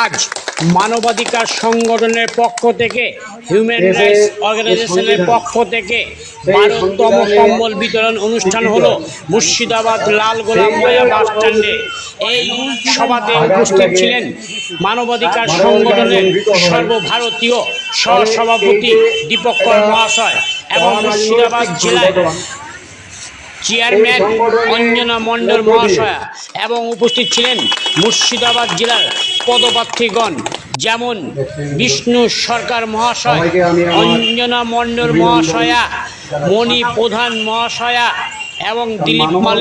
আজ মানবাধিকার সংগঠনের পক্ষ থেকে, হিউম্যান রাইটস অর্গানাইজেশনের পক্ষ থেকে 12তম কম্বল বিতরণ অনুষ্ঠান হলো মুর্শিদাবাদ লাল গোলাম বাজার বাস স্ট্যান্ডে। এই সভাতে উপস্থিত ছিলেন মানবাধিকার সংগঠনের সর্বভারতীয় সহসভাপতি দীপঙ্কর মহাশয় এবং মুর্শিদাবাদ জেলায় চেয়ারম্যান অঞ্জনা মণ্ডল মহাশয়া, এবং উপস্থিত ছিলেন মুর্শিদাবাদ জেলার পদপ্রার্থীগণ যেমন বিষ্ণু সরকার মহাশয়, অঞ্জনা মণ্ডল মহাশয়া, মণি প্রধান মহাশয়া এবং দিলীপ মালিক